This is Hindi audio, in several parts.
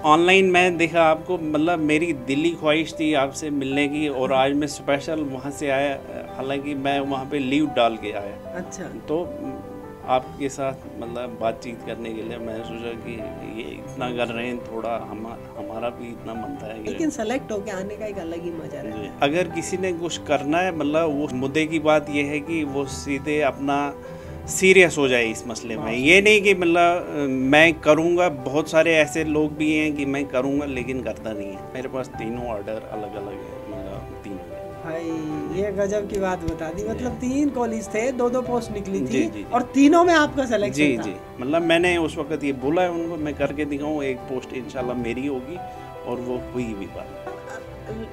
ऑनलाइन मैं देखा आपको, मतलब मेरी दिली ख्वाहिश थी आपसे मिलने की, और आज मैं स्पेशल वहाँ से आया, हालांकि मैं वहाँ पे लीव डाल के आया। अच्छा। तो आपके साथ मतलब बातचीत करने के लिए मैं सोचा कि ये इतना कर रहे हैं, थोड़ा हमारा भी इतना मन था कि लेकिन सेलेक्ट होके आने का एक अलग ही मजा है। अगर किसी ने कुछ करना है, मतलब वो मुद्दे की बात ये है कि वो सीधे अपना सीरियस हो जाए इस मसले में। ये नहीं कि मतलब मैं करूँगा, बहुत सारे ऐसे लोग भी हैं कि मैं करूँगा लेकिन करता नहीं है। मेरे पास तीनों ऑर्डर अलग अलग है, मतलब तीनों। भाई ये गजब की बात बता दी, मतलब 3 कॉलेज थे, 2-2 पोस्ट निकली थी। जी। और तीनों में आपका सिलेक्शन था। जी, मतलब मैंने उस वक्त ये बोला है उनको, मैं करके दिखाऊँ, एक पोस्ट इंशाल्लाह मेरी होगी, और वो हुई भी बात।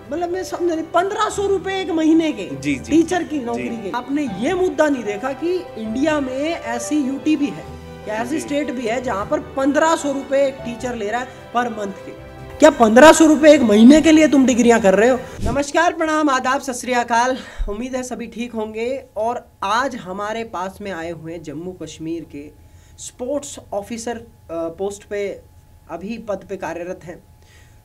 मतलब मैं समझ नहीं, 1500 रुपए एक महीने के जी टीचर की नौकरी के। आपने ये मुद्दा नहीं देखा कि इंडिया में ऐसी यूटी भी है या ऐसी स्टेट भी है जहाँ पर 1500 रुपए एक टीचर ले रहा है पर मंथ के। क्या 1500 रुपए एक महीने के लिए तुम डिग्रियां कर रहे हो? नमस्कार, प्रणाम, आदाब, सत श्री अकाल। उम्मीद है सभी ठीक होंगे। और आज हमारे पास में आए हुए जम्मू कश्मीर के स्पोर्ट्स ऑफिसर पोस्ट पे अभी पद पे कार्यरत हैं।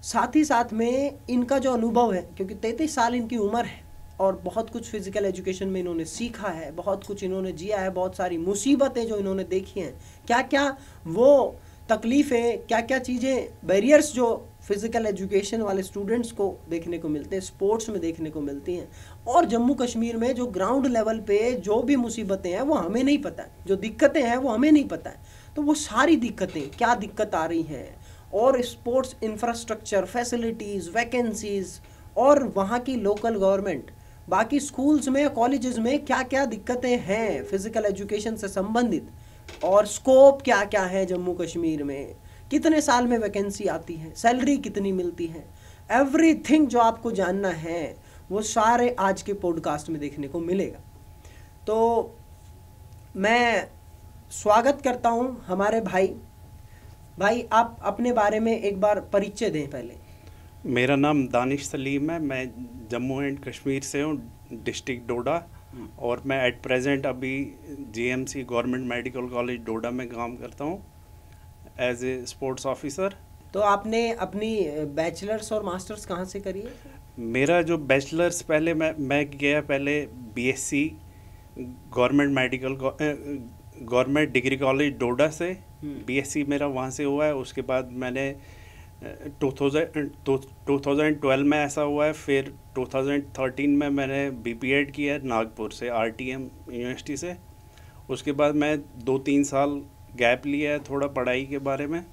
साथ ही साथ में इनका जो अनुभव है, क्योंकि 33 साल इनकी उम्र है और बहुत कुछ फिजिकल एजुकेशन में इन्होंने सीखा है, बहुत कुछ इन्होंने जिया है, बहुत सारी मुसीबतें जो इन्होंने देखी हैं, क्या क्या वो तकलीफ़ें, क्या क्या चीज़ें, बैरियर्स जो फिजिकल एजुकेशन वाले स्टूडेंट्स को देखने को मिलते हैं, स्पोर्ट्स में देखने को मिलती हैं। और जम्मू कश्मीर में जो ग्राउंड लेवल पे जो भी मुसीबतें हैं वो हमें नहीं पता है, जो दिक्कतें हैं वो हमें नहीं पता है। तो वो सारी दिक्कतें, क्या दिक्कत आ रही हैं, और स्पोर्ट्स इंफ्रास्ट्रक्चर, फैसिलिटीज़, वैकेंसीज़, और वहाँ की लोकल गवर्नमेंट, बाकी स्कूल्स में, कॉलेजेस में क्या क्या दिक्कतें हैं फिज़िकल एजुकेशन से संबंधित, और स्कोप क्या क्या है जम्मू कश्मीर में, कितने साल में वैकेंसी आती है, सैलरी कितनी मिलती है, एवरीथिंग जो आपको जानना है वो सारे आज के पॉडकास्ट में देखने को मिलेगा। तो मैं स्वागत करता हूँ हमारे भाई, आप अपने बारे में एक बार परिचय दें पहले। मेरा नाम दानिश सलीम है, मैं जम्मू एंड कश्मीर से हूँ, डिस्ट्रिक्ट डोडा, और मैं एट प्रेजेंट अभी जीएमसी गवर्नमेंट मेडिकल कॉलेज डोडा में काम करता हूँ एज ए स्पोर्ट्स ऑफिसर। तो आपने अपनी बैचलर्स और मास्टर्स कहाँ से करी है? मेरा जो बैचलर्स पहले मैं गया पहले बीएससी गवर्नमेंट डिग्री कॉलेज डोडा से, बीएससी मेरा वहाँ से हुआ है। उसके बाद मैंने 2012 में ऐसा हुआ है, फिर 2013 में मैंने बीपीएड किया है नागपुर से, आरटीएम यूनिवर्सिटी से। उसके बाद मैं 2-3 साल गैप लिया है थोड़ा पढ़ाई के बारे में,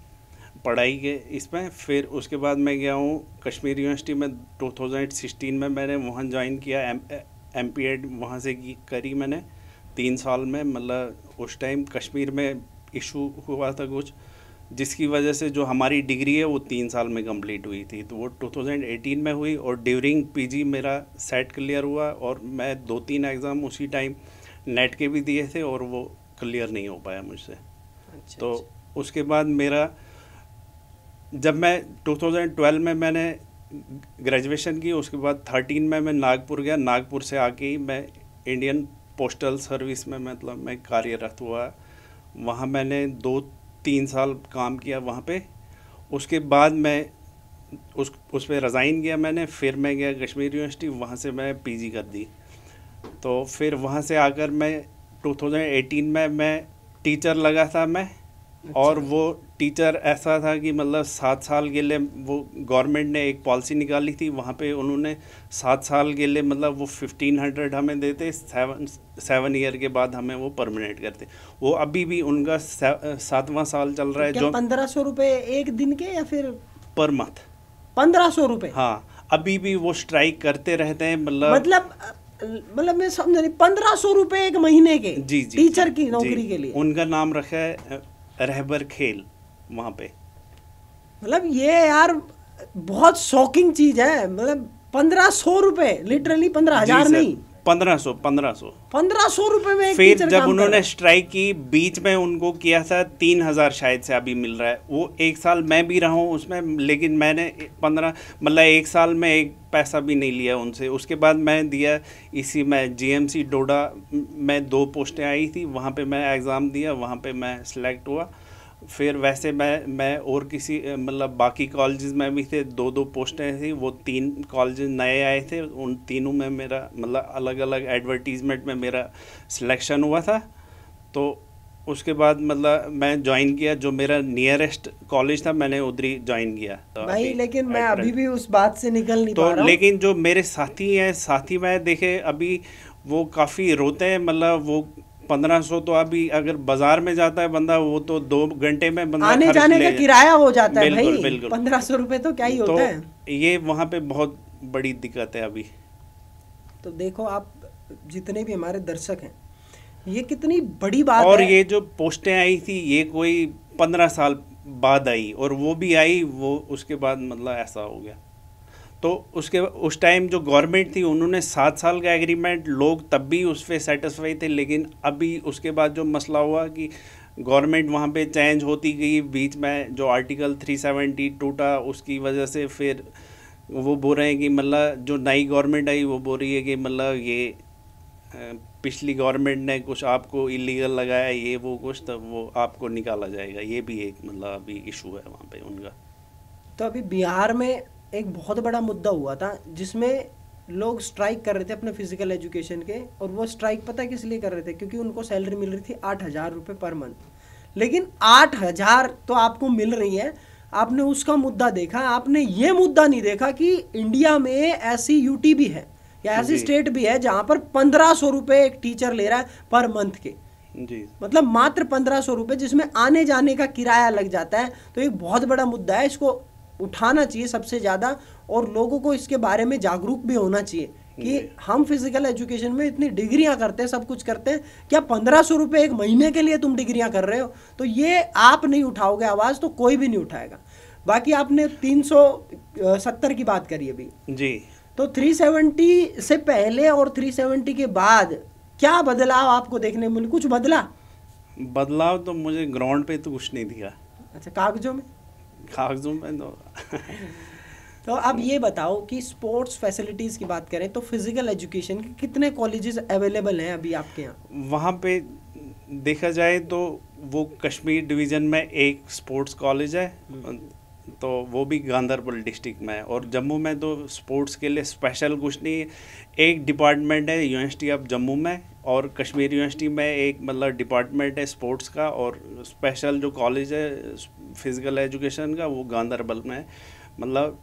पढ़ाई के इसमें। फिर उसके बाद मैं गया हूँ कश्मीर यूनिवर्सिटी में, 2016 में मैंने वहाँ ज्वाइन किया, एमपीएड वहाँ से करी मैंने 3 साल में। मतलब उस टाइम कश्मीर में इशू हुआ था कुछ, जिसकी वजह से जो हमारी डिग्री है वो 3 साल में कंप्लीट हुई थी, तो वो 2018 में हुई। और ड्यूरिंग पीजी मेरा सेट क्लियर हुआ, और मैं 2-3 एग्ज़ाम उसी टाइम नेट के भी दिए थे और वो क्लियर नहीं हो पाया मुझसे। तो उसके बाद मेरा, जब मैं 2012 में मैंने ग्रेजुएशन की, उसके बाद 13 में मैं नागपुर गया। नागपुर से आके ही मैं इंडियन पोस्टल सर्विस में मतलब मैं कार्यरत हुआ। वहाँ मैंने 2-3 साल काम किया वहाँ पे। उसके बाद मैं उस पर रिज़ाइन किया मैंने, फिर मैं गया कश्मीर यूनिवर्सिटी, वहाँ से मैं पीजी कर दी। तो फिर वहाँ से आकर मैं 2018 में मैं टीचर लगा था मैं। और वो टीचर ऐसा था कि मतलब 7 साल के लिए वो गवर्नमेंट ने एक पॉलिसी निकाली थी, वहाँ पे उन्होंने 7 साल के लिए मतलब वो 1500 हमें देते, 7 ईयर के बाद हमें वो परमानेंट करते। वो अभी भी उनका 7वां साल चल रहा है। क्या जो 1500 रुपये एक दिन के या फिर पर मंथ? 1500 रुपये। हाँ, अभी भी वो स्ट्राइक करते रहते हैं। मतलब मैं समझ नहीं, 1500 रुपये एक महीने के जी टीचर की नौकरी के लिए। उनका नाम रखा है रहबर खेल वहाँ पे। मतलब ये यार बहुत शॉकिंग चीज है। मतलब 1500 रुपये, लिटरली 15,000 नहीं, 1500 रुपये में एक फिर टीचर जब काम उन्होंने कर स्ट्राइक की, बीच में उनको किया था 3000 शायद से अभी मिल रहा है। वो 1 साल मैं भी रहा हूँ उसमें, लेकिन मैंने 1 साल में एक पैसा भी नहीं लिया उनसे। उसके बाद मैं दिया इसी में जीएमसी डोडा में 2 पोस्टें आई थी, वहाँ पे मैं एग्ज़ाम दिया, वहाँ पे मैं सिलेक्ट हुआ। फिर वैसे मैं और किसी मतलब बाकी कॉलेजेस में भी थे, 2-2 पोस्टें थी, वो 3 कॉलेजेस नए आए थे, उन तीनों में मेरा मतलब अलग अलग एडवर्टीजमेंट में मेरा सिलेक्शन हुआ था। तो उसके बाद मतलब मैं ज्वाइन किया, जो मेरा नियरेस्ट कॉलेज था मैंने उधर ही ज्वाइन किया। तो भाई लेकिन मैं at अभी present- भी उस बात से निकल नहीं तो पा रहा हूँ। लेकिन जो मेरे साथी हैं, साथी में देखे अभी वो काफ़ी रोते हैं, मतलब वो 1500 तो अभी अगर बाजार में जाता है बंदा, वो तो 2 घंटे में बंदा आने खर्च जाने ले का किराया हो जाता है बिल्कुल भाई, बिल्कुल। 1500 रुपये तो क्या ही तो होता है। ये वहाँ पे बहुत बड़ी दिक्कत है अभी। तो देखो आप, जितने भी हमारे दर्शक हैं, ये कितनी बड़ी बात और है। ये जो पोस्टें आई थी ये कोई 15 साल बाद आई, और वो भी आई वो उसके बाद मतलब ऐसा हो गया। तो उस टाइम जो गवर्नमेंट थी उन्होंने 7 साल का एग्रीमेंट, लोग तब भी उस पर सेटिस्फाई थे। लेकिन अभी उसके बाद जो मसला हुआ कि गवर्नमेंट वहाँ पे चेंज होती गई, बीच में जो आर्टिकल 370 टूटा, उसकी वजह से फिर वो बोल रहे हैं कि मतलब जो नई गवर्नमेंट आई वो बोल रही है कि मतलब ये पिछली गवर्नमेंट ने कुछ आपको इलीगल लगाया, ये वो कुछ, तब वो आपको निकाला जाएगा। ये भी एक मतलब अभी इशू है वहाँ पे उनका। तो अभी बिहार में एक बहुत बड़ा मुद्दा हुआ था जिसमें लोग स्ट्राइक कर रहे थे अपने फिजिकल एजुकेशन के, और वो स्ट्राइक पता है किस लिए कर रहे थे? क्योंकि उनको सैलरी मिल रही थी 8,000 रुपये पर मंथ। लेकिन 8,000 तो आपको मिल रही है, आपने उसका मुद्दा देखा, आपने ये मुद्दा नहीं देखा कि इंडिया में ऐसी यूटी भी है या ऐसी स्टेट भी है जहां पर 1500 रुपये एक टीचर ले रहा है पर मंथ के। जी, मतलब मात्र 1500 रुपये, जिसमें आने जाने का किराया लग जाता है। तो एक बहुत बड़ा मुद्दा है, इसको उठाना चाहिए सबसे ज़्यादा, और लोगों को इसके बारे में जागरूक भी होना चाहिए कि हम फिजिकल एजुकेशन में इतनी डिग्रियां करते हैं, सब कुछ करते हैं, क्या 1500 रुपये एक महीने के लिए तुम डिग्रियां कर रहे हो? तो ये आप नहीं उठाओगे आवाज़ तो कोई भी नहीं उठाएगा। बाकी आपने 370 की बात करी अभी जी। तो 370 से पहले और 370 के बाद क्या बदलाव आपको देखने मिले? कुछ बदलाव तो मुझे ग्राउंड पे तो कुछ नहीं दिखा। अच्छा, कागजों में? कागजों में तो अब ये बताओ कि स्पोर्ट्स फैसिलिटीज़ की बात करें तो फिजिकल एजुकेशन के कितने कॉलेजेस अवेलेबल हैं अभी आपके यहाँ? वहाँ पे देखा जाए तो वो कश्मीर डिवीज़न में एक स्पोर्ट्स कॉलेज है, तो वो भी गांधरबल डिस्ट्रिक्ट में है। और जम्मू में तो स्पोर्ट्स के लिए स्पेशल कुछ नहीं है। एक डिपार्टमेंट है यूनिवर्सिटी ऑफ जम्मू में, और कश्मीर यूनिवर्सिटी में एक मतलब डिपार्टमेंट है स्पोर्ट्स का, और स्पेशल जो कॉलेज है फिज़िकल एजुकेशन का वो गांधरबल में है। मतलब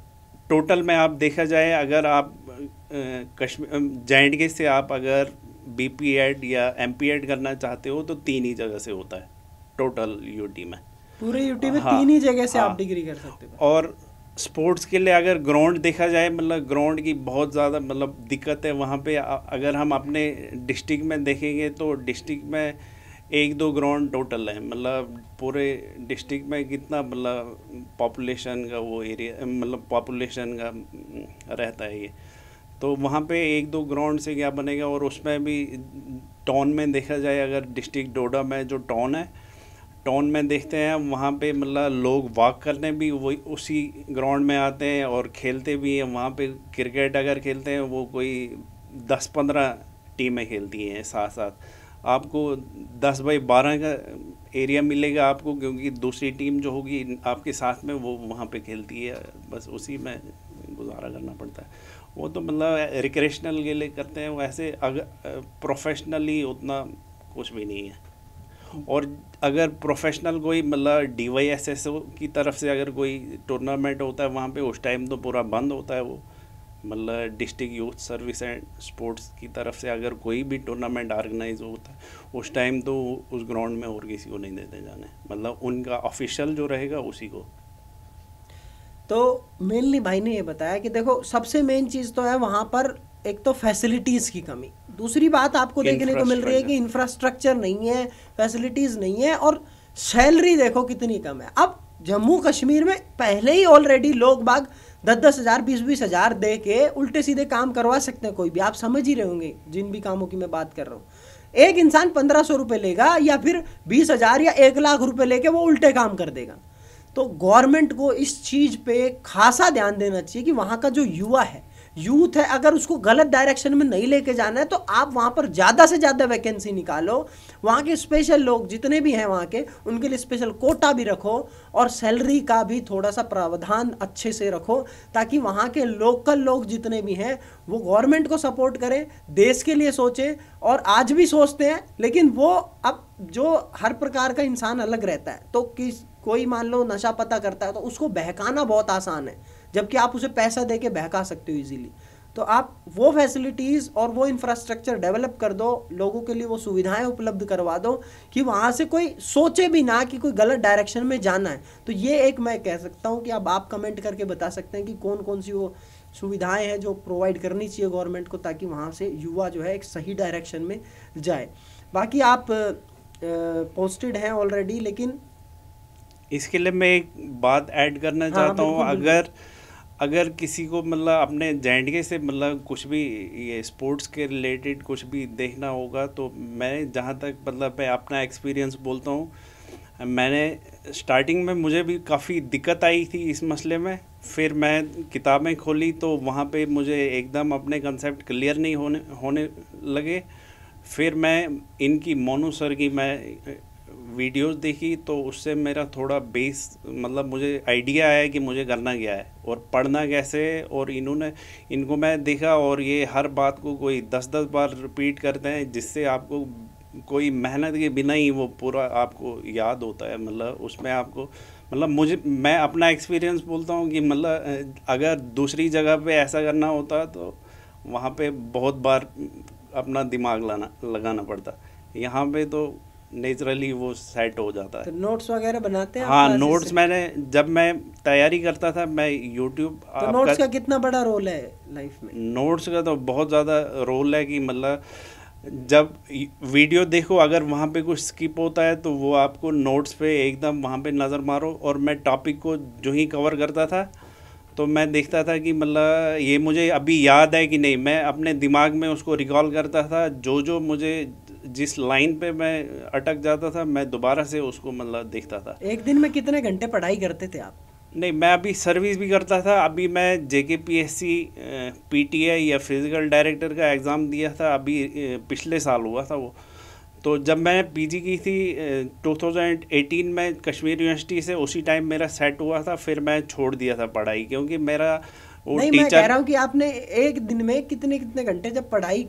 टोटल में आप देखा जाए, अगर आप कश्मीर JNK से आप अगर BPEd या MPEd करना चाहते हो तो 3 ही जगह से होता है टोटल यूटी में। पूरे यूटी में हाँ, 3 ही जगह से हाँ, आप डिग्री कर सकते हो। और स्पोर्ट्स के लिए अगर ग्राउंड देखा जाए, मतलब ग्राउंड की बहुत ज़्यादा मतलब दिक्कत है वहाँ पे। अगर हम अपने डिस्ट्रिक्ट में देखेंगे तो डिस्ट्रिक्ट में 1-2 ग्राउंड टोटल है। मतलब पूरे डिस्ट्रिक्ट में कितना मतलब पॉपुलेशन का वो एरिया, मतलब पॉपुलेशन का रहता है ये, तो वहाँ पे 1-2 ग्राउंड से क्या बनेगा। और उसमें भी टाउन में देखा जाए, अगर डिस्ट्रिक्ट डोडा में जो टाउन है, टाउन में देखते हैं वहाँ पे मतलब लोग वॉक करने भी वही उसी ग्राउंड में आते हैं और खेलते भी हैं। वहाँ पे क्रिकेट अगर खेलते हैं वो कोई 10-15 टीमें खेलती हैं साथ साथ। आपको 10x12 का एरिया मिलेगा आपको, क्योंकि दूसरी टीम जो होगी आपके साथ में वो वहाँ पे खेलती है। बस उसी में गुजारा करना पड़ता है। वो तो मतलब रिक्रेशनल के लिए करते हैं, वैसे अगर प्रोफेशनली उतना कुछ भी नहीं है। और अगर प्रोफेशनल कोई मतलब DYSSO की तरफ से अगर कोई टूर्नामेंट होता है वहाँ पे, उस टाइम तो पूरा बंद होता है वो। मतलब district youth service and sports की तरफ से अगर कोई भी टूर्नामेंट ऑर्गेनाइज होता है उस टाइम तो उस ग्राउंड में और किसी को नहीं देते जाने, मतलब उनका ऑफिशियल जो रहेगा उसी को। तो मेनली भाई ने ये बताया कि देखो सबसे मेन चीज़ तो है वहाँ पर एक तो फैसिलिटीज़ की कमी, दूसरी बात आपको देखने को मिल रही है कि इंफ्रास्ट्रक्चर नहीं है, फैसिलिटीज़ नहीं है, और सैलरी देखो कितनी कम है। अब जम्मू कश्मीर में पहले ही ऑलरेडी लोग बाग 10-10 हज़ार 20-20 हज़ार दे के उल्टे सीधे काम करवा सकते हैं कोई भी, आप समझ ही रहे होंगे जिन भी कामों की मैं बात कर रहा हूँ। एक इंसान 1500 रुपये लेगा या फिर 20 हज़ार या 1 लाख रुपये लेके वो उल्टे काम कर देगा। तो गवर्नमेंट को इस चीज़ पे खासा ध्यान देना चाहिए कि वहाँ का जो युवा है, यूथ है, अगर उसको गलत डायरेक्शन में नहीं लेके जाना है तो आप वहाँ पर ज़्यादा से ज़्यादा वैकेंसी निकालो, वहाँ के स्पेशल लोग जितने भी हैं वहाँ के, उनके लिए स्पेशल कोटा भी रखो और सैलरी का भी थोड़ा सा प्रावधान अच्छे से रखो, ताकि वहाँ के लोकल लोग जितने भी हैं वो गवर्नमेंट को सपोर्ट करें, देश के लिए सोचे। और आज भी सोचते हैं, लेकिन वो अब जो हर प्रकार का इंसान अलग रहता है, तो कोई मान लो नशा पता करता है तो उसको बहकाना बहुत आसान है, जबकि आप उसे पैसा दे के बहका सकते हो इजीली। तो आप वो फैसिलिटीज़ और वो इंफ्रास्ट्रक्चर डेवलप कर दो, लोगों के लिए वो सुविधाएं उपलब्ध करवा दो कि वहाँ से कोई सोचे भी ना कि कोई गलत डायरेक्शन में जाना है। तो ये एक मैं कह सकता हूँ कि अब आप कमेंट करके बता सकते हैं कि कौन कौन सी वो सुविधाएं हैं जो प्रोवाइड करनी चाहिए गवर्नमेंट को, ताकि वहाँ से युवा जो है एक सही डायरेक्शन में जाए। बाकी आप पोस्टेड हैं ऑलरेडी, लेकिन इसके लिए मैं एक बात ऐड करना चाहता हूँ। अगर किसी को मतलब अपने जे से मतलब कुछ भी ये स्पोर्ट्स के रिलेटेड कुछ भी देखना होगा, तो मैं जहाँ तक मतलब मैं अपना एक्सपीरियंस बोलता हूँ, मैंने स्टार्टिंग में मुझे भी काफ़ी दिक्कत आई थी इस मसले में। फिर मैं किताबें खोली तो वहाँ पे मुझे एकदम अपने कंसेप्ट क्लियर नहीं होने लगे। फिर मैं इनकी मोनू सर की मैं वीडियोस देखी, तो उससे मेरा थोड़ा बेस मतलब मुझे आइडिया आया कि मुझे करना क्या है और पढ़ना कैसे है। और इनको मैं देखा, और ये हर बात को कोई 10-10 बार रिपीट करते हैं, जिससे आपको कोई मेहनत के बिना ही वो पूरा आपको याद होता है। मतलब उसमें आपको मतलब मैं अपना एक्सपीरियंस बोलता हूँ कि मतलब अगर दूसरी जगह पे ऐसा करना होता तो वहाँ पे बहुत बार अपना दिमाग लगाना पड़ता। यहाँ पे तो नेचुरली वो सेट हो जाता है। तो नोट्स वगैरह बनाते हैं? हाँ, नोट्स मैंने जब मैं तैयारी करता था, मैं यूट्यूब तो नोट्स का कितना बड़ा रोल है लाइफ में? नोट्स का तो बहुत ज़्यादा रोल है कि मतलब जब वीडियो देखो, अगर वहाँ पे कुछ स्किप होता है तो वो आपको नोट्स पे एकदम वहाँ पे नज़र मारो। और मैं टॉपिक को जो ही कवर करता था तो मैं देखता था कि मतलब ये मुझे अभी याद है कि नहीं। मैं अपने दिमाग में उसको रिकॉल करता था, जो मुझे जिस लाइन पे मैं अटक जाता था मैं दोबारा से उसको मतलब देखता था। एक दिन में कितने घंटे पढ़ाई करते थे आप? नहीं, मैं अभी सर्विस भी करता था। अभी मैं JKPSC PTI या फिजिकल डायरेक्टर का एग्ज़ाम दिया था, अभी पिछले साल हुआ था वो। तो जब मैंने PG की थी 2018 में कश्मीर यूनिवर्सिटी से, उसी टाइम मेरा सेट हुआ था। फिर मैं छोड़ दिया था पढ़ाई, क्योंकि मेरा वो नहीं, मैं कह रहा हूँ कि आपने एक दिन में कितने घंटे जब पढ़ाई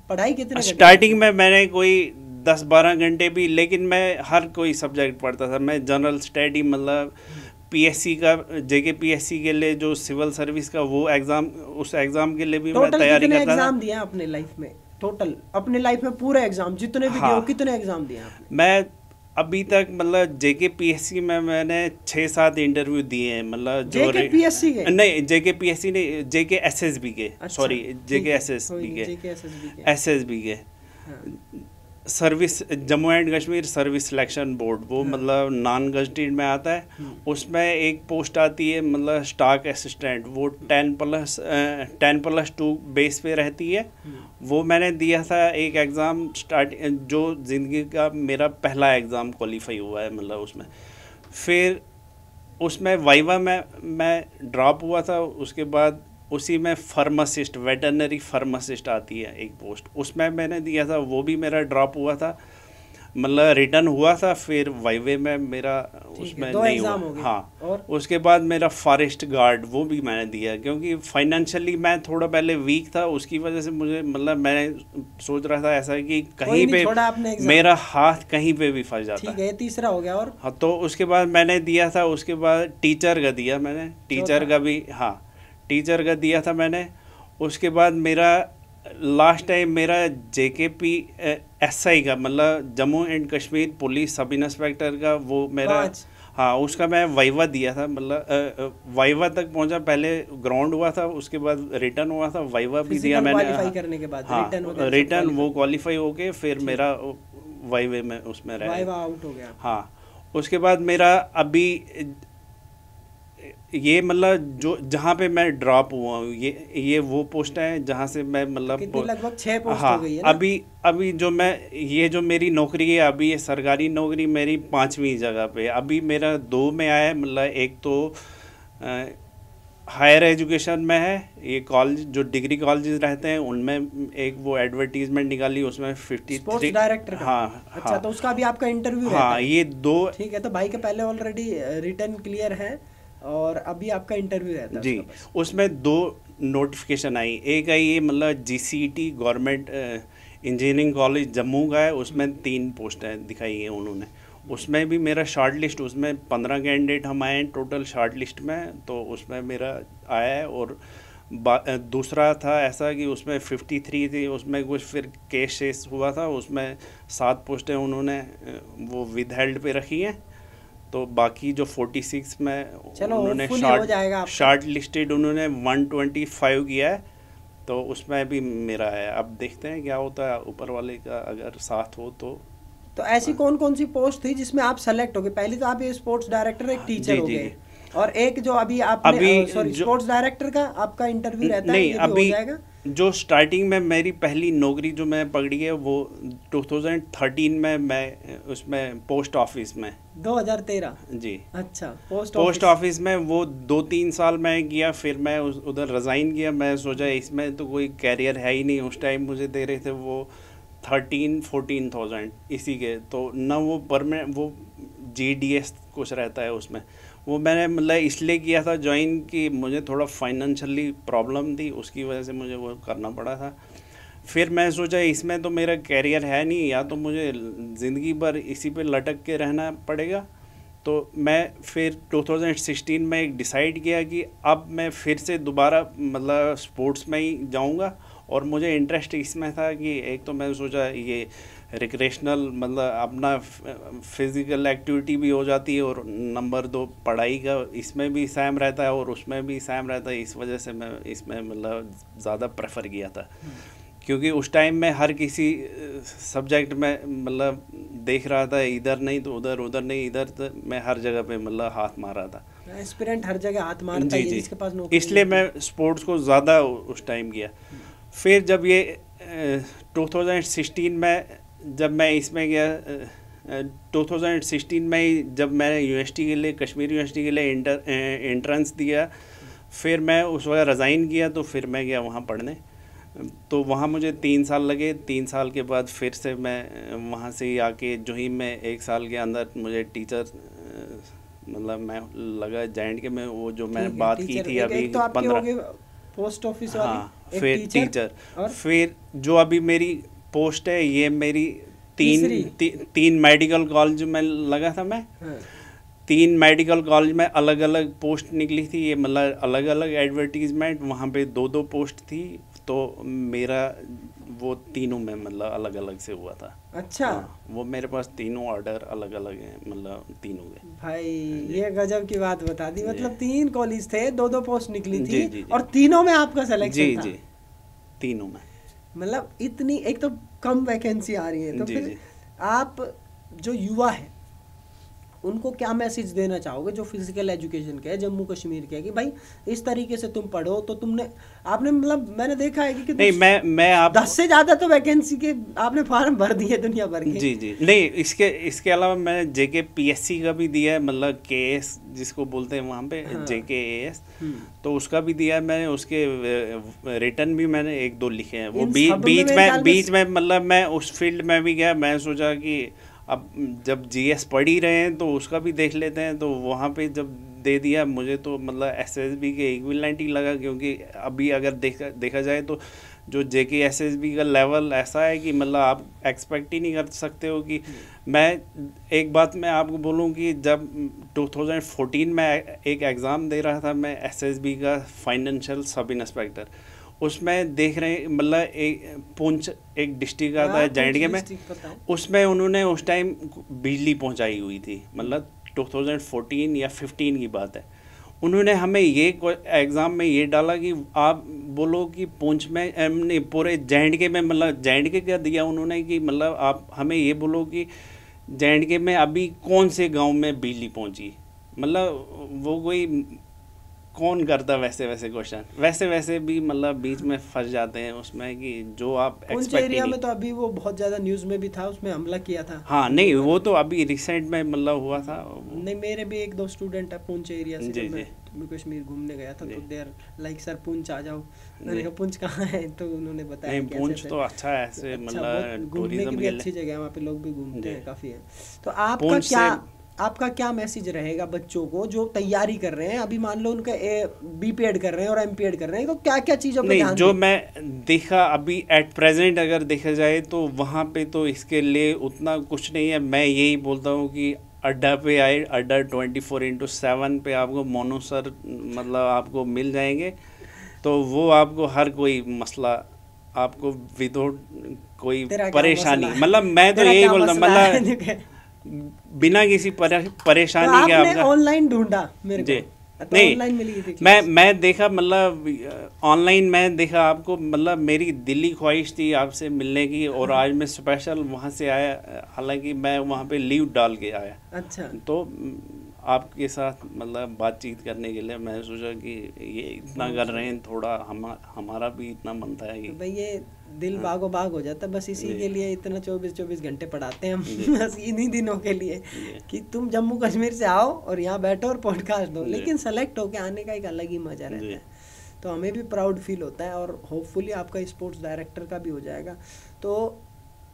कितने स्टार्टिंग में मैंने कोई 10-12 घंटे भी, लेकिन मैं हर कोई सब्जेक्ट पढ़ता था। मैं जनरल स्टडी मतलब PSC का JKPSC के लिए जो सिविल सर्विस का वो एग्ज़ाम, उस एग्ज़ाम के लिए भी मैं तैयारी करता था। एग्जाम दिया अपने लाइफ में? टोटल अपने लाइफ में पूरे एग्जाम जितने भी दिए, कितने एग्जाम दिए आपने? मैं अभी तक मतलब JKPSC में मैंने 6-7 इंटरव्यू दिए हैं। मतलब जो JKPSC के नहीं, JKPSC नहीं, JKSSB के, सॉरी JKSSB के service, Jammu and Kashmir service selection board, वो मतलब नॉन गजटेड में आता है। उसमें एक पोस्ट आती है मतलब स्टाफ असिस्टेंट, वो 10+2 बेस पे रहती है। वो मैंने दिया था एक एग्ज़ाम जो ज़िंदगी का मेरा पहला एग्ज़ाम क्वालिफाई हुआ है मतलब उसमें। फिर उसमें वाइवा में मैं ड्रॉप हुआ था। उसके बाद उसी में फार्मासिस्ट, वेटरनरी फार्मासिस्ट आती है एक पोस्ट, उसमें मैंने दिया था, वो भी मेरा ड्रॉप हुआ था। मतलब रिटर्न हुआ था, फिर वाइवे में मेरा उसमें नहीं हुआ। हाँ, और उसके बाद मेरा फॉरेस्ट गार्ड वो भी मैंने दिया, क्योंकि फाइनेंशियली मैं थोड़ा पहले वीक था, उसकी वजह से मुझे मतलब मैंने सोच रहा था ऐसा कि कहीं पे मेरा हाथ कहीं पे भी फंस जाता है। तीसरा हो गया। और हाँ, तो उसके बाद मैंने दिया था, उसके बाद टीचर का दिया मैंने, टीचर का भी, हाँ टीचर का दिया था मैंने। उसके बाद मेरा लास्ट टाइम मेरा JKPSI का मतलब Jammu and Kashmir police sub inspector का वो मेरा, हाँ उसका मैं वाइवा दिया था। मतलब वाइवा तक पहुंचा, पहले ग्राउंड हुआ था, उसके बाद रिटर्न हुआ था, वाइवा भी दिया मैंने। करने के बाद हाँ, रिटर्न वो क्वालिफाई हो गए, फिर मेरा वाइवे में उसमें रहा, वाइवा आउट हो गया। हाँ, उसके बाद मेरा अभी ये मतलब जो जहाँ पे मैं ड्रॉप हुआ हूँ, ये वो पोस्ट है जहाँ से मैं मतलब लगभग 6 पोस्ट हाँ, हो गई है ना? अभी जो मैं ये जो मेरी नौकरी है अभी, ये सरकारी नौकरी मेरी 5वीं जगह पे। अभी मेरा 2 में आया है, मतलब एक तो हायर एजुकेशन में है, ये कॉलेज जो डिग्री कॉलेजेस रहते हैं उनमें एक वो एडवर्टीजमेंट निकाली, उसमें 53 स्पोर्ट्स डायरेक्टर का। हाँ अच्छा हाँ, तो उसका भी आपका इंटरव्यू रहता हाँ है? ये दो। ठीक है, तो भाई के पहले ऑलरेडी रिटर्न क्लियर है और अभी आपका इंटरव्यू रहता है जी, उसका बस। उसमें दो नोटिफिकेशन आई, एक आई ये मतलब GCET government engineering college Jammu का है, उसमें 3 पोस्टें दिखाई हैं उन्होंने। उसमें भी मेरा शॉर्ट लिस्ट, उसमें 15 कैंडिडेट हम आए हैं टोटल शॉर्ट लिस्ट में, तो उसमें मेरा आया है। और दूसरा था ऐसा कि उसमें 53 थी, उसमें कुछ फिर केस हुआ था, उसमें 7 पोस्टें उन्होंने वो विद हेल्ड पे रखी हैं। तो बाकी जो 46 में उन्होंने शॉर्ट लिस्टेड उन्होंने 125 किया है, तो उसमें भी मेरा है। अब देखते हैं क्या होता है, ऊपर वाले का अगर साथ हो तो ऐसी कौन कौन सी पोस्ट थी जिसमें आप सेलेक्ट हो गए? पहले तो आप ये स्पोर्ट्स डायरेक्टर एक टीचर हो गए, और एक जो अभी आपने सॉरी स्पोर्ट्स डायरेक्टर का आपका इंटरव्यू रहता है, ये भी हो जाएगा? जो स्टार्टिंग में मेरी पहली नौकरी जो मैं पकड़ी है वो 2013 में, मैं उसमें पोस्ट ऑफिस में 2013 जी। अच्छा, पोस्ट ऑफिस में वो 2-3 साल मैं किया, फिर मैं उधर रिज़ाइन किया। मैं सोचा इसमें तो कोई कैरियर है ही नहीं, उस टाइम मुझे दे रहे थे वो 13-14,000 इसी के, तो ना वो परमानेंट वो GDS कुछ रहता है उसमें। वो मैंने मतलब इसलिए किया था ज्वाइन कि मुझे थोड़ा फाइनेंशियली प्रॉब्लम थी, उसकी वजह से मुझे वो करना पड़ा था। फिर मैं सोचा इसमें तो मेरा कैरियर है नहीं, या तो मुझे ज़िंदगी भर इसी पे लटक के रहना पड़ेगा। तो मैं फिर 2016 में एक डिसाइड किया कि अब मैं फिर से दोबारा मतलब स्पोर्ट्स में ही जाऊंगा। और मुझे इंटरेस्ट इसमें था कि एक तो मैंने सोचा ये रिक्रेशनल मतलब अपना फिज़िकल एक्टिविटी भी हो जाती है, और नंबर 2 पढ़ाई का इसमें भी सेम रहता है और उसमें भी सेम रहता है। इस वजह से मैं इसमें मतलब ज़्यादा प्रेफर किया था, क्योंकि उस टाइम में हर किसी सब्जेक्ट में मतलब देख रहा था, इधर नहीं तो उधर, उधर नहीं इधर, तो मैं हर जगह पे मतलब हाथ मारा था। एस्पिरेंट हर जगह हाथ मारता है जिसके पास नौकरी, इसलिए मैं स्पोर्ट्स को ज़्यादा उस टाइम किया। फिर जब ये 2016 में जब मैं इसमें गया, 2016 में जब मैंने यूनिवर्सिटी के लिए, कश्मीर यूनिवर्सिटी के लिए एंट्रेंस दिया, फिर मैं उस वक्त रिज़ाइन किया, तो फिर मैं गया वहाँ पढ़ने। तो वहाँ मुझे 3 साल लगे। 3 साल के बाद फिर से मैं वहाँ से ही आके जो ही मैं 1 साल के अंदर मुझे टीचर मतलब मैं लगा J&K में, वो जो मैंने बात की थी अभी 15 पोस्ट ऑफिस वाली, हाँ, फिर टीचर, फिर जो अभी मेरी पोस्ट है ये मेरी 3 मेडिकल कॉलेज में लगा था मैं। 3 मेडिकल कॉलेज में अलग अलग पोस्ट निकली थी, ये मतलब अलग अलग एडवर्टीजमेंट, वहाँ पे 2-2 पोस्ट थी। तो मेरा वो तीनों में मतलब अलग अलग से हुआ था। अच्छा, वो मेरे पास तीनों ऑर्डर अलग अलग हैं, मतलब तीनों के। भाई ये गजब की बात बता दी, मतलब 3 कॉलेज थे, 2-2 पोस्ट निकली थी, जी, और तीनों में आपका सिलेक्शन था? जी, तीनों में। मतलब इतनी, एक तो कम वैकेंसी आ रही है, तो फिर आप जो युवा है उनको क्या मैसेज देना चाहोगे जो फिजिकल एजुकेशन के है, जम्मू कश्मीर के है, कि भाई इस तरीके से तुम पढ़ो? तो आपने मतलब मैंने देखा है कि नहीं, मैं आप 10 से ज़्यादा तो वैकेंसी के आपने फॉर्म भर दिए दुनिया भर के। जी नहीं, इसके अलावा मैंने JK PSC का भी दिया है, मतलब KS जिसको बोलते हैं वहाँ पे, JK AS, तो उसका भी दिया है मैंने। उसके रिटर्न भी मैंने 1-2 लिखे हैं। वो बीच में मतलब मैं उस फील्ड में भी गया। मैं सोचा कि अब जब GS पढ़ ही रहे हैं तो उसका भी देख लेते हैं, तो वहाँ पे जब दे दिया मुझे तो मतलब SSB के इक्विवेलेंट ही लगा, क्योंकि अभी अगर देखा जाए तो जो JK SSB का लेवल ऐसा है कि मतलब आप एक्सपेक्ट ही नहीं कर सकते हो कि मैं एक बात मैं आपको बोलूँ कि जब 2014 में एक एग्ज़ाम दे रहा था मैं SSB का फाइनेंशियल सब इंस्पेक्टर, उसमें देख रहे हैं मतलब एक पुंछ एक डिस्ट्रिक्ट आता है J&K में, उसमें उन्होंने उस टाइम बिजली पहुंचाई हुई थी, मतलब 2014 या 15 की बात है। उन्होंने हमें ये एग्ज़ाम में ये डाला कि आप बोलो कि पुंछ में नहीं पूरे J&K में, मतलब J&K क्या दिया उन्होंने कि मतलब आप हमें ये बोलो कि J&K में अभी कौन से गांव में बिजली पहुंची। मतलब वो कोई कौन करता वैसे क्वेश्चन, वैसे भी मतलब बीच में फंस जाते हैं उसमें कि जो आप एक्सपेक्ट एरिया में तो अभी वो बहुत ज़्यादा न्यूज़ में भी था, उसमें हमला किया था। हाँ नहीं, वो तो अभी रिसेंट में मतलब हुआ था। नहीं, मेरे भी 1-2 स्टूडेंट है पुंछ एरिया से, जी। मैं कश्मीर घूमने गया था तो देर लाइक सर पुंछ आ जाओ, मैंने कहा पुंछ कहाँ है, तो उन्होंने बताया नहीं पुंछ तो अच्छा है ऐसे, मतलब घूमने की भी अच्छी जगह है, वहाँ पे लोग भी घूमते हैं काफ़ी है। तो आपका क्या मैसेज रहेगा बच्चों को जो तैयारी कर रहे हैं, अभी मान लो उनका बीपीएड कर रहे हैं और एमपीएड कर रहे हैं, तो क्या क्या चीज़ों पे ध्यान जो मैं देखा अभी एट प्रेजेंट अगर देखा जाए तो वहाँ पे तो इसके लिए उतना कुछ नहीं है। मैं यही बोलता हूँ कि अड्डा पे आए, अड्डा 24/7 पे आपको मोनो सर मतलब आपको मिल जाएंगे, तो वो आपको हर कोई मसला आपको विदाउट कोई परेशानी, मतलब मैं तो यही बोलता हूँ मतलब बिना किसी परेशानी के आपका ऑनलाइन ढूंढा मेरे को नहीं ऑनलाइन मिली थी। मैं देखा मतलब ऑनलाइन मैं देखा आपको, मतलब मेरी दिली ख्वाहिश थी आपसे मिलने की, और आज मैं स्पेशल वहाँ से आया, हालांकि मैं वहाँ पे लीव डाल के आया। अच्छा। तो आपके साथ मतलब बातचीत करने के लिए मैं सोचा कि ये इतना कर रहे हैं, थोड़ा हमारा भी इतना बनता है कि भाई ये दिल बागो बाग हो जाता है, बस इसी के लिए इतना 24 घंटे पढ़ाते हैं हम बस इन्हीं दिनों के लिए कि तुम जम्मू कश्मीर से आओ और यहाँ बैठो और पॉडकास्ट दो। लेकिन सेलेक्ट होके आने का एक अलग ही मजा रहता है, तो हमें भी प्राउड फील होता है, और होपफुली आपका स्पोर्ट्स डायरेक्टर का भी हो जाएगा। तो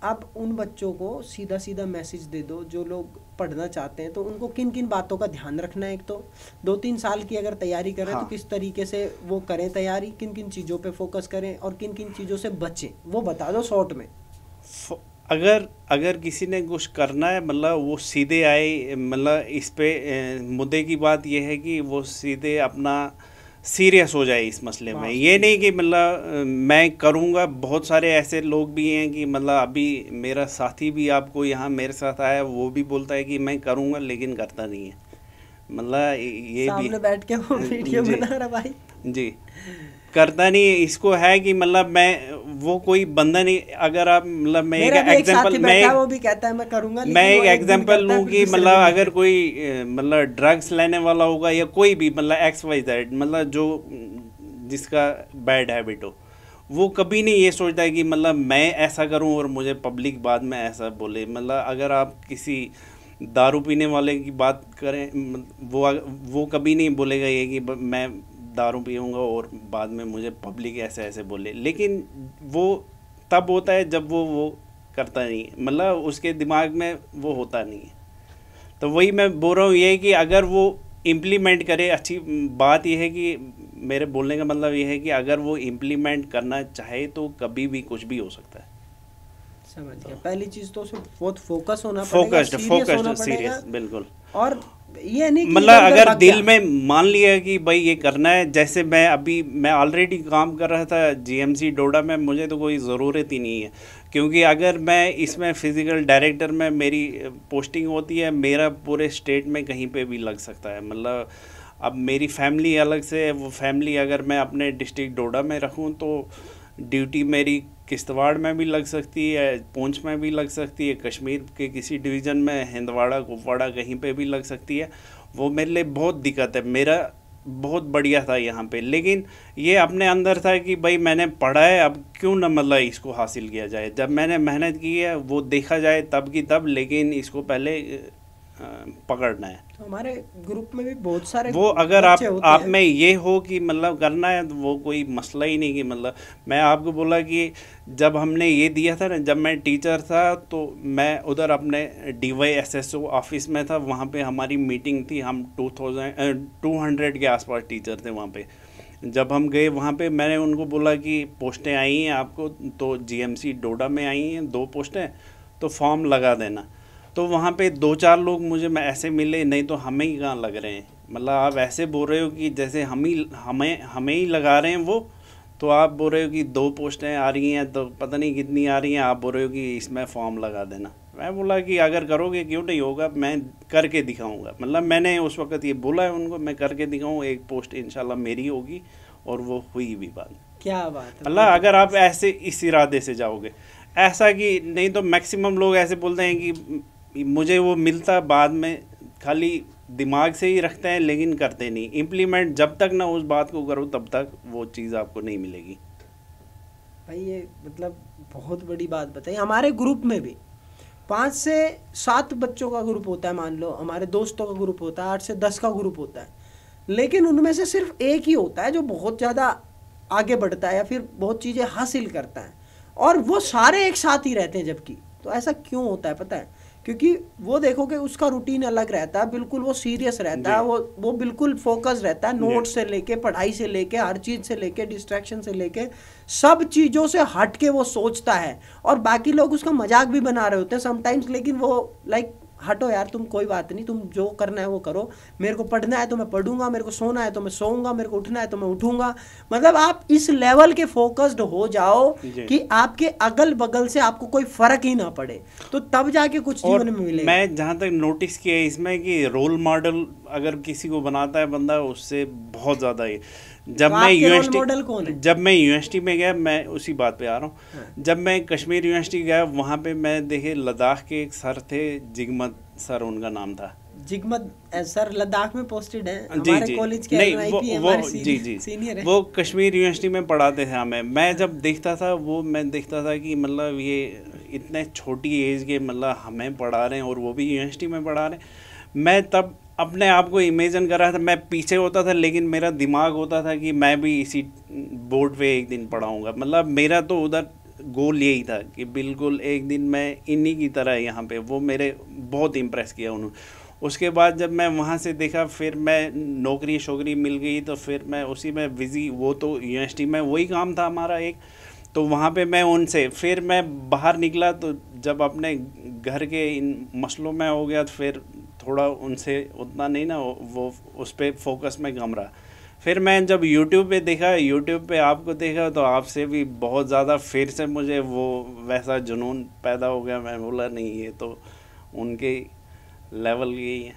आप उन बच्चों को सीधा सीधा मैसेज दे दो जो लोग पढ़ना चाहते हैं, तो उनको किन किन बातों का ध्यान रखना है। एक तो 2-3 साल की अगर तैयारी करें तो किस तरीके से वो करें तैयारी, किन किन चीज़ों पे फोकस करें और किन किन चीज़ों से बचें, वो बता दो शॉर्ट में। अगर किसी ने कुछ करना है मतलब वो सीधे आए, मतलब इस पे मुद्दे की बात ये है कि वो सीधे अपना सीरियस हो जाए इस मसले में। ये नहीं कि मतलब मैं करूँगा, बहुत सारे ऐसे लोग भी हैं कि मतलब अभी मेरा साथी भी आपको यहाँ मेरे साथ आया, वो भी बोलता है कि मैं करूँगा लेकिन करता नहीं है, मतलब ये सामने भी बैठ के वो वीडियो बना रहा भाई जी करता नहीं है। इसको है कि मतलब मैं वो कोई बंदा नहीं, अगर आप मतलब मैं एक एग्जांपल वो भी कहता है मैं करूँगा, मैं एक एग्जांपल लूँ कि मतलब अगर कोई मतलब ड्रग्स लेने वाला होगा या कोई भी मतलब XYZ मतलब जो जिसका बैड हैबिट हो, वो कभी नहीं ये सोचता है कि मतलब मैं ऐसा करूं और मुझे पब्लिक बाद में ऐसा बोले। मतलब अगर आप किसी दारू पीने वाले की बात करें, वो कभी नहीं बोलेगा ये कि मैं दारू पीऊँगा और बाद में मुझे पब्लिक ऐसे ऐसे बोले। लेकिन वो तब होता है जब वो करता नहीं है, मतलब उसके दिमाग में वो होता नहीं है। तो वही मैं बोल रहा हूँ ये कि अगर वो इम्प्लीमेंट करे, अच्छी बात यह है कि मेरे बोलने का मतलब ये है कि अगर वो इम्प्लीमेंट करना चाहे तो कभी भी कुछ भी हो सकता है। समझ गया। पहली चीज तो बहुत फोकस होना पड़ेगा, फोकस्ड सीरियस बिल्कुल। और ये नहीं मतलब अगर दिल में मान लिया कि भाई ये करना है, जैसे मैं ऑलरेडी काम कर रहा था GMC डोडा में, मुझे तो कोई ज़रूरत ही नहीं है, क्योंकि अगर मैं इसमें फिज़िकल डायरेक्टर में मेरी पोस्टिंग होती है, मेरा पूरे स्टेट में कहीं पे भी लग सकता है। मतलब अब मेरी फैमिली अलग से है, वो फैमिली अगर मैं अपने डिस्ट्रिक्ट डोडा में रखूँ तो ड्यूटी मेरी किश्तवाड़ में भी लग सकती है, पुंछ में भी लग सकती है, कश्मीर के किसी डिवीज़न में हिंदवाड़ा कुपवाड़ा कहीं पे भी लग सकती है। वो मेरे लिए बहुत दिक्कत है। मेरा बहुत बढ़िया था यहाँ पे, लेकिन ये अपने अंदर था कि भाई मैंने पढ़ा है, अब क्यों न मतलब इसको हासिल किया जाए। जब मैंने मेहनत की है वो देखा जाए तब की तब, लेकिन इसको पहले पकड़ना है। तो हमारे ग्रुप में भी बहुत सारे वो अगर आप में ये हो कि मतलब करना है तो वो कोई मसला ही नहीं। कि मतलब मैं आपको बोला कि जब हमने ये दिया था ना, जब मैं टीचर था तो मैं उधर अपने DYSSO ऑफिस में था, वहाँ पे हमारी मीटिंग थी, हम 200 के आसपास टीचर थे वहाँ पे। जब हम गए वहाँ पे मैंने उनको बोला कि पोस्टें आई हैं आपको, तो GMC डोडा में आई हैं 2 पोस्टें, तो फॉर्म लगा देना। तो वहाँ पे 2-4 लोग मुझे ऐसे मिले, नहीं तो हमें ही कहाँ लग रहे हैं। मतलब आप ऐसे बोल रहे हो कि जैसे हमें ही लगा रहे हैं वो, तो आप बोल रहे हो कि 2 पोस्टें आ रही हैं तो पता नहीं कितनी आ रही हैं, आप बोल रहे हो कि इसमें फॉर्म लगा देना। मैं बोला कि अगर करोगे क्यों नहीं होगा, मैं करके दिखाऊँगा। मतलब मैंने उस वक्त ये बोला है उनको, मैं करके दिखाऊँ, एक पोस्ट इंशाल्लाह मेरी होगी, और वो हुई भी बात। क्या बात है। मतलब अगर आप ऐसे इस इरादे से जाओगे, ऐसा कि नहीं तो मैक्सिमम लोग ऐसे बोलते हैं कि मुझे वो मिलता बाद में, खाली दिमाग से ही रखते हैं लेकिन करते नहीं। इम्प्लीमेंट जब तक ना उस बात को करो तब तक वो चीज़ आपको नहीं मिलेगी। भाई ये मतलब बहुत बड़ी बात बताई। हमारे ग्रुप में भी 5 से 7 बच्चों का ग्रुप होता है, मान लो हमारे दोस्तों का ग्रुप होता है, 8 से 10 का ग्रुप होता है। लेकिन उनमें से सिर्फ एक ही होता है जो बहुत ज़्यादा आगे बढ़ता है या फिर बहुत चीज़ें हासिल करता है, और वो सारे एक साथ ही रहते हैं जबकि। तो ऐसा क्यों होता है पता है? क्योंकि वो देखो कि उसका रूटीन अलग रहता है, बिल्कुल वो सीरियस रहता है, वो बिल्कुल फोकस रहता है, नोट से लेके, पढ़ाई से लेके, हर चीज़ से लेके, डिस्ट्रैक्शन से लेके, सब चीज़ों से हट के वो सोचता है। और बाकी लोग उसका मजाक भी बना रहे होते हैं समटाइम्स, लेकिन वो लाइक हटो यार, तुम कोई बात नहीं, तुम जो करना है वो करो, मेरे को पढ़ना है तो मैं पढ़ूंगा, मेरे को सोना है तो मैं सोऊंगा, मेरे को उठना है तो मैं उठूंगा। मतलब आप इस लेवल के फोकस्ड हो जाओ कि आपके अगल बगल से आपको कोई फर्क ही ना पड़े, तो तब जाके कुछ जीवन में मिलेगा। मैं जहाँ तक नोटिस किया है इसमें कि रोल मॉडल अगर किसी को बनाता है बंदा, उससे बहुत ज़्यादा ही। जब तो मैं यूनिवर्सिटी में गया, मैं उसी बात पे आ रहा हूँ। हाँ। जब मैं कश्मीर यूनिवर्सिटी गया, वहाँ पे मैं देखे लद्दाख के एक सर थे, जिगमत सर उनका नाम था। जिगमत सर लद्दाख में पोस्टेड है, हमारे कॉलेज के नहीं, वो सीनियर है। वो कश्मीर यूनिवर्सिटी में पढ़ाते थे हमें। मैं जब देखता था मैं देखता था कि मतलब ये इतने छोटी एज के मतलब हमें पढ़ा रहे हैं और वो भी यूनिवर्सिटी में पढ़ा रहे हैं। मैं तब अपने आप को इमेजिन कर रहा था, मैं पीछे होता था लेकिन मेरा दिमाग होता था कि मैं भी इसी बोर्ड पे एक दिन पढ़ाऊँगा। मतलब मेरा तो उधर गोल यही था कि बिल्कुल एक दिन मैं इन्हीं की तरह यहाँ पे। वो मेरे बहुत इम्प्रेस किया उन्होंने। उसके बाद जब मैं वहाँ से देखा, फिर मैं नौकरी मिल गई तो फिर मैं उसी में बिज़ी। वो तो यूनिवर्सिटी में वही काम था हमारा एक, तो वहाँ पे मैं उनसे, फिर मैं बाहर निकला तो जब अपने घर के इन मसलों में हो गया तो फिर थोड़ा उनसे उतना नहीं ना, वो उस पर फोकस में कम रहा। फिर मैं जब यूट्यूब पे देखा, यूट्यूब पे आपको देखा, तो आपसे भी बहुत ज़्यादा फिर से मुझे वो वैसा जुनून पैदा हो गया। मैं बोला नहीं, ये तो उनके लेवल यही है।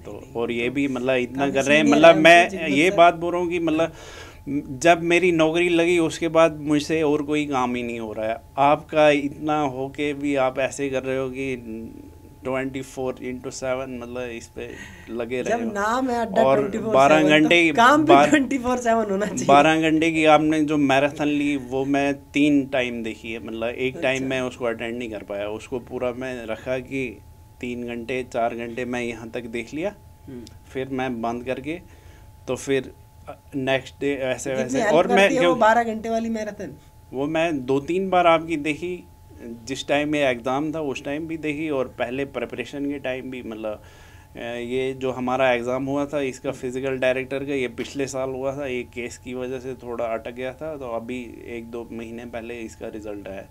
तो और ये भी मतलब इतना कर रहे हैं। मतलब मैं ये बात बोल रहा हूँ कि मतलब जब मेरी नौकरी लगी उसके बाद मुझसे और कोई काम ही नहीं हो रहा है। आपका इतना हो के भी आप ऐसे कर रहे हो कि 24/7 मतलब इस पे लगे रहे हो। नाम है अड्डा, और 12 घंटे काम भी 24/7 होना चाहिए। 12 घंटे की आपने जो मैराथन ली, वो मैं 3 टाइम देखी है। मतलब एक टाइम मैं उसको अटेंड नहीं कर पाया, उसको पूरा मैं रखा कि 3 घंटे 4 घंटे मैं यहाँ तक देख लिया, फिर मैं बंद करके तो फिर नेक्स्ट डे ऐसे वैसे। और मैं वो 12 घंटे वाली मैराथन वो मैं 2-3 बार आपकी देखी। जिस टाइम में एग्ज़ाम था उस टाइम भी देखी, और पहले प्रिपरेशन के टाइम भी। मतलब ये जो हमारा एग्ज़ाम हुआ था इसका फिज़िकल डायरेक्टर का, ये पिछले साल हुआ था। एक केस की वजह से थोड़ा अटक गया था, तो अभी 1-2 महीने पहले इसका रिज़ल्ट आया।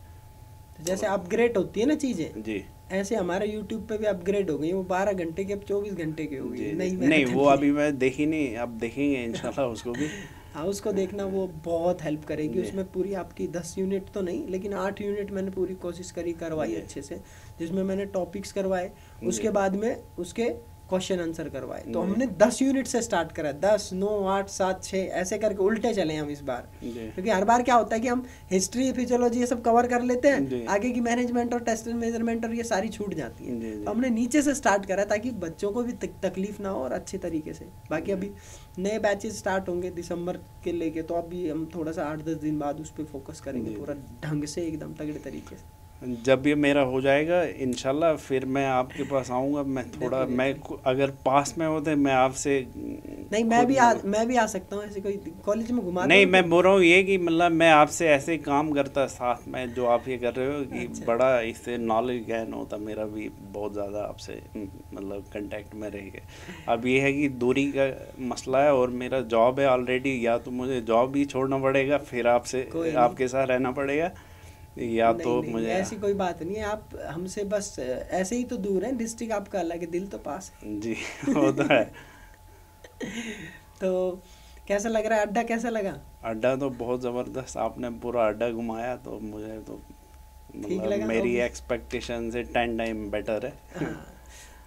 तो जैसे अपग्रेड होती है ना चीज़ें जी, ऐसे हमारे YouTube पे भी अपग्रेड हो गई। वो 12 घंटे के अब 24 घंटे के हो गई। नहीं वो अभी मैं देखी नहीं, अब देखेंगे इंशाल्लाह उसको भी। हाँ, उसको देखना, वो बहुत हेल्प करेगी। उसमें पूरी आपकी 10 यूनिट तो नहीं, लेकिन 8 यूनिट मैंने पूरी कोशिश करवाई अच्छे से, जिसमें मैंने टॉपिक्स करवाए, उसके बाद में उसके क्वेश्चन आंसर करवाए। तो हमने 10 यूनिट से स्टार्ट करा, 10, 9, 8, 7, 6 ऐसे करके उल्टे चले हम इस बार। क्योंकि हर बार क्या होता है कि हम हिस्ट्री, फिजियोलॉजी ये सब कवर कर लेते हैं, आगे की मैनेजमेंट और टेस्ट एंड मेजरमेंट और ये सारी छूट जाती है। तो हमने नीचे से स्टार्ट करा ताकि बच्चों को भी तकलीफ ना हो और अच्छे तरीके से। बाकी अभी नए बैचेस स्टार्ट होंगे दिसंबर के लेके, तो अभी हम थोड़ा सा 8-10 दिन बाद उस पर फोकस करेंगे पूरा ढंग से, एकदम तगड़े तरीके से। जब ये मेरा हो जाएगा इंशाल्लाह, फिर मैं आपके पास आऊँगा। मैं थोड़ा, मैं अगर पास में होते मैं आपसे नहीं, मैं भी आ सकता हूँ, ऐसे कोई कॉलेज में घुमा नहीं। मैं बोल रहा हूँ ये कि मतलब मैं आपसे ऐसे काम करता साथ में जो आप ये कर रहे हो कि अच्छा। बड़ा इससे नॉलेज गेन होता मेरा भी बहुत ज़्यादा आपसे मतलब कांटेक्ट में रहेगा। अब ये है कि दूरी का मसला है और मेरा जॉब है ऑलरेडी, या तो मुझे जॉब भी छोड़ना पड़ेगा, फिर आपसे आपके साथ रहना पड़ेगा, या तो मुझे। ऐसी कोई बात नहीं है, आप हमसे बस ऐसे ही तो दूर हैं, डिस्ट्रिक्ट आपका अलग है, दिल तो पास है। जी वो तो है। तो कैसा लग रहा है अड्डा, कैसा लगा? अड्डा तो बहुत ज़बरदस्त, आपने पूरा अड्डा घुमाया, तो मुझे तो मतलब मेरी एक्सपेक्टेशन से 10 टाइम बेटर है। हाँ,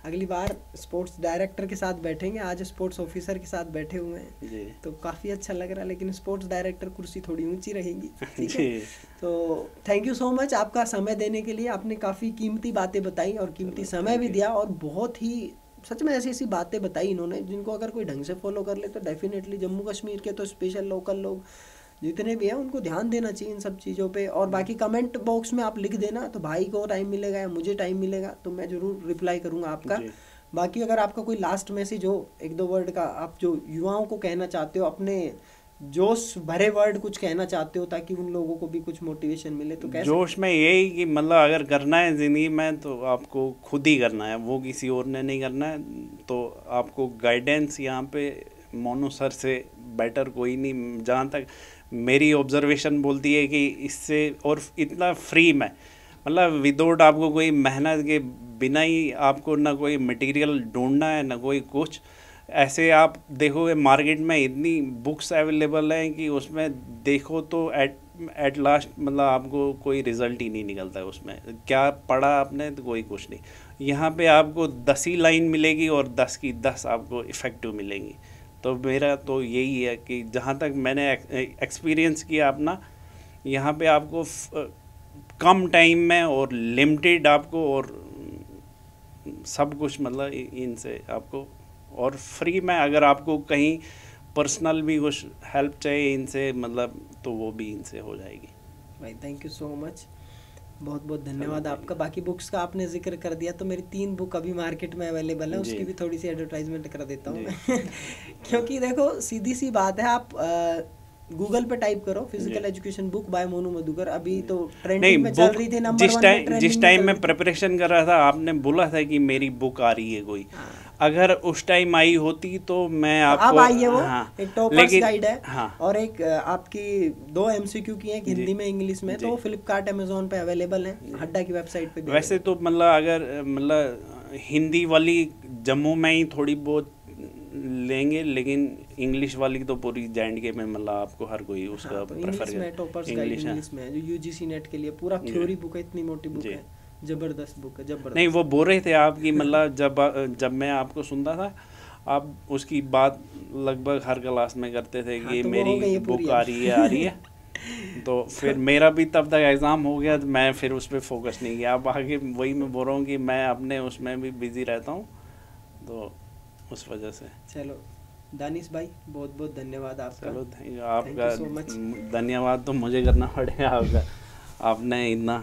अगली बार स्पोर्ट्स डायरेक्टर के साथ बैठेंगे, आज स्पोर्ट्स ऑफिसर के साथ बैठे हुए हैं जी। तो काफ़ी अच्छा लग रहा है, लेकिन स्पोर्ट्स डायरेक्टर कुर्सी थोड़ी ऊंची रहेगी। ठीक है, तो थैंक यू सो मच आपका समय देने के लिए। आपने काफ़ी कीमती बातें बताई और कीमती समय भी दिया, और बहुत ही सच में ऐसी ऐसी बातें बताई इन्होंने जिनको अगर कोई ढंग से फॉलो कर ले तो डेफिनेटली जम्मू कश्मीर के तो स्पेशल लोकल लोग जितने भी हैं उनको ध्यान देना चाहिए इन सब चीज़ों पे। और बाकी कमेंट बॉक्स में आप लिख देना, तो भाई को टाइम मिलेगा या मुझे टाइम मिलेगा तो मैं ज़रूर रिप्लाई करूँगा आपका। बाकी अगर आपका कोई लास्ट मैसेज हो, एक दो वर्ड का, आप जो युवाओं को कहना चाहते हो, अपने जोश भरे वर्ड कुछ कहना चाहते हो ताकि उन लोगों को भी कुछ मोटिवेशन मिले, तो कैसे? जोश में यही कि मतलब अगर करना है ज़िंदगी में तो आपको खुद ही करना है, वो किसी और ने नहीं करना है। तो आपको गाइडेंस यहाँ पे मोनू सर से बेटर कोई नहीं, जहाँ तक मेरी ऑब्जर्वेशन बोलती है कि इससे, और इतना फ्री में, मतलब विदाउट आपको कोई मेहनत के बिना ही, आपको ना कोई मटेरियल ढूंढना है ना कोई कुछ। ऐसे आप देखोगे मार्केट में इतनी बुक्स अवेलेबल हैं कि उसमें देखो तो एट लास्ट मतलब आपको कोई रिज़ल्ट ही नहीं निकलता है उसमें, क्या पढ़ा आपने तो कोई कुछ नहीं। यहाँ पे आपको 10 ही लाइन मिलेगी और 10 की 10 आपको इफ़ेक्टिव मिलेंगी। तो मेरा तो यही है कि जहाँ तक मैंने एक्सपीरियंस किया अपना, यहाँ पे आपको कम टाइम में और लिमिटेड आपको और सब कुछ मतलब इनसे आपको, और फ्री में अगर आपको कहीं पर्सनल भी कुछ हेल्प चाहिए इनसे मतलब, तो वो भी इनसे हो जाएगी। भाई थैंक यू सो मच, बहुत बहुत धन्यवाद आपका। बाकी बुक्स का आपने जिक्र कर दिया, तो मेरी 3 बुक अभी मार्केट में अवेलेबल है, उसकी भी थोड़ी सी एडवर्टाइजमेंट कर देता हूँ मैं क्योंकि देखो सीधी सी बात है, आप गूगल पे टाइप करो physical education book by Monu Madhukar, अभी तो ट्रेंडिंग में चल रही थी, नंबर 1 में ट्रेंडिंग। जिस टाइम मैं प्रिपरेशन कर रहा था आपने बोला था कि मेरी बुक आ रही है कोई, अगर उस टाइम आई होती तो मैं आपको, अब आई है वो, हाँ, एक टॉपर्स गाइड है, हाँ, और एक आपकी 2 MCQ की है, हिंदी में इंग्लिश में, तो फ्लिपकार्ट अमेजोन पे अवेलेबल है, हड्डा की वेबसाइट पे भी। वैसे तो मतलब अगर मतलब हिंदी वाली जम्मू में ही थोड़ी बहुत लेंगे, लेकिन इंग्लिश वाली तो पूरी J&K में मतलब आपको हर कोई उसका हाँ, तो इंग्लिश में टॉपर्स गाइड इंग्लिश में, जो UGC नेट के लिए पूरा थ्योरी बुक है, इतनी मोटी बुक है, जबरदस्त बुक है, जबरदस्त। नहीं वो बोल रहे थे आपकी मतलब जब मैं आपको सुनता था, आप उसकी बात लगभग हर क्लास में करते थे कि तो मेरी बुक आ रही है तो फिर मेरा भी तब तक एग्ज़ाम हो गया, तो मैं फिर उस पर फोकस नहीं किया। अब आगे वही मैं बोल रहा हूँ कि मैं अपने उसमें भी बिजी रहता हूँ, तो उस वजह से। चलो दानिश भाई बहुत बहुत धन्यवाद आपका। चलो आपका धन्यवाद तो मुझे करना पड़ेगा, आपका आपने इतना